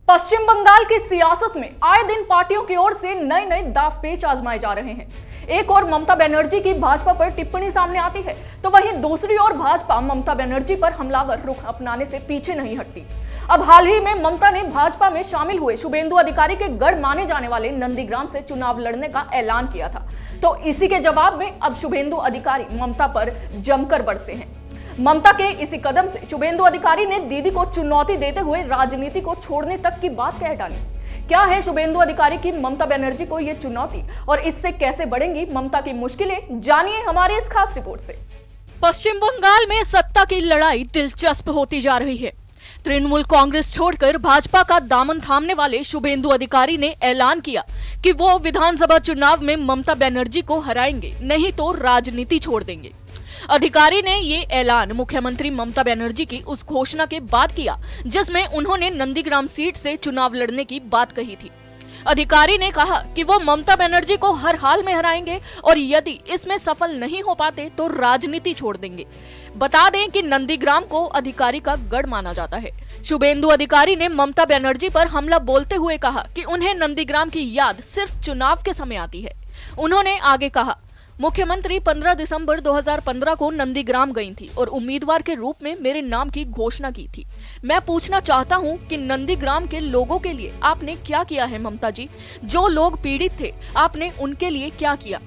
पश्चिम बंगाल की सियासत में आए दिन पार्टियों की ओर से नए नए दांवपेच आजमाए जा रहे हैं। एक और ममता बनर्जी की भाजपा पर टिप्पणी सामने आती है, तो वहीं दूसरी ओर भाजपा ममता बनर्जी पर हमलावर रुख अपनाने से पीछे नहीं हटती। अब हाल ही में ममता ने भाजपा में शामिल हुए शुभेंदु अधिकारी के गढ़ माने जाने वाले नंदीग्राम से चुनाव लड़ने का ऐलान किया था, तो इसी के जवाब में अब शुभेंदु अधिकारी ममता पर जमकर बरसे हैं। ममता के इसी कदम से शुभेंदु अधिकारी ने दीदी को चुनौती देते हुए राजनीति को छोड़ने तक की बात कह डाली। क्या है शुभेंदु अधिकारी की ममता बनर्जी को ये चुनौती और इससे कैसे बढ़ेंगी ममता की मुश्किलें, जानिए हमारे इस खास रिपोर्ट से। पश्चिम बंगाल में सत्ता की लड़ाई दिलचस्प होती जा रही है। तृणमूल कांग्रेस छोड़कर भाजपा का दामन थामने वाले शुभेंदु अधिकारी ने ऐलान किया कि वो विधानसभा चुनाव में ममता बनर्जी को हराएंगे, नहीं तो राजनीति छोड़ देंगे। अधिकारी ने ये ऐलान मुख्यमंत्री ममता बनर्जी की उस घोषणा के बाद किया जिसमें उन्होंने नंदीग्राम सीट से चुनाव लड़ने की बात कही थी। अधिकारी ने कहा कि वो ममता बनर्जी को हर हाल में हराएंगे और यदि इसमें सफल नहीं हो पाते तो राजनीति छोड़ देंगे। बता दें कि नंदीग्राम को अधिकारी का गढ़ माना जाता है। शुभेंदु अधिकारी ने ममता बनर्जी पर हमला बोलते हुए कहा कि उन्हें नंदीग्राम की याद सिर्फ चुनाव के समय आती है। उन्होंने आगे कहा, मुख्यमंत्री 15 दिसंबर 2015 को नंदीग्राम गई थी और उम्मीदवार के रूप में मेरे नाम की घोषणा की थी। मैं पूछना चाहता हूं कि नंदीग्राम के लोगों के लिए आपने क्या किया है ममता जी? जो लोग पीड़ित थे आपने उनके लिए क्या किया?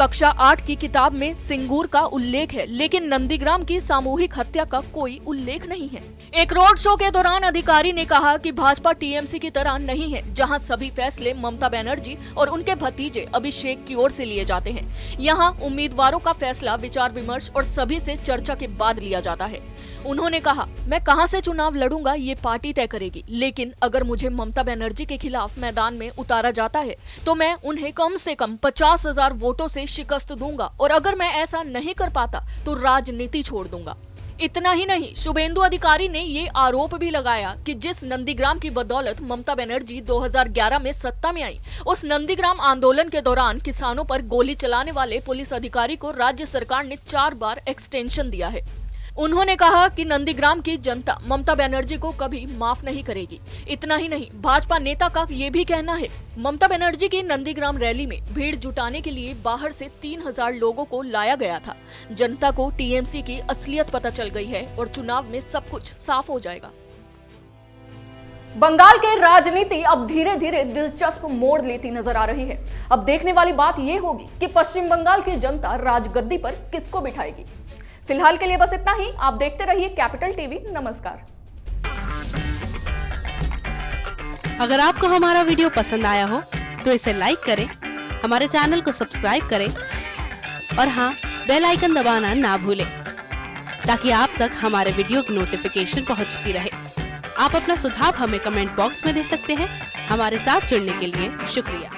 कक्षा 8 की किताब में सिंगूर का उल्लेख है, लेकिन नंदीग्राम की सामूहिक हत्या का कोई उल्लेख नहीं है। एक रोड शो के दौरान अधिकारी ने कहा कि भाजपा टीएमसी की तरह नहीं है, जहां सभी फैसले ममता बनर्जी और उनके भतीजे अभिषेक की ओर से लिए जाते हैं। यहां उम्मीदवारों का फैसला विचार विमर्श और सभी से चर्चा के बाद लिया जाता है। उन्होंने कहा, मैं कहां से चुनाव लड़ूंगा ये पार्टी तय करेगी, लेकिन अगर मुझे ममता बनर्जी के खिलाफ मैदान में उतारा जाता है तो मैं उन्हें कम से कम 50,000 वोटों से शिकस्त दूंगा और अगर मैं ऐसा नहीं कर पाता तो राजनीति छोड़ दूंगा। इतना ही नहीं, शुभेंदु अधिकारी ने ये आरोप भी लगाया कि जिस नंदीग्राम की बदौलत ममता बनर्जी 2011 में सत्ता में आई, उस नंदीग्राम आंदोलन के दौरान किसानों पर गोली चलाने वाले पुलिस अधिकारी को राज्य सरकार ने 4 बार एक्सटेंशन दिया है। उन्होंने कहा कि नंदीग्राम की जनता ममता बनर्जी को कभी माफ नहीं करेगी। इतना ही नहीं, भाजपा नेता का ये भी कहना है, ममता बनर्जी की नंदीग्राम रैली में भीड़ जुटाने के लिए बाहर से 3000 लोगों को लाया गया था। जनता को टीएमसी की असलियत पता चल गई है और चुनाव में सब कुछ साफ हो जाएगा। बंगाल की राजनीति अब धीरे धीरे दिलचस्प मोड़ लेती नजर आ रही है। अब देखने वाली बात यह होगी कि पश्चिम बंगाल की जनता राजगद्दी पर किसको बिठाएगी। फिलहाल के लिए बस इतना ही। आप देखते रहिए कैपिटल टीवी। नमस्कार। अगर आपको हमारा वीडियो पसंद आया हो तो इसे लाइक करें, हमारे चैनल को सब्सक्राइब करें और हाँ, बेल आइकन दबाना ना भूलें ताकि आप तक हमारे वीडियो की नोटिफिकेशन पहुंचती रहे। आप अपना सुझाव हमें कमेंट बॉक्स में दे सकते हैं। हमारे साथ जुड़ने के लिए शुक्रिया।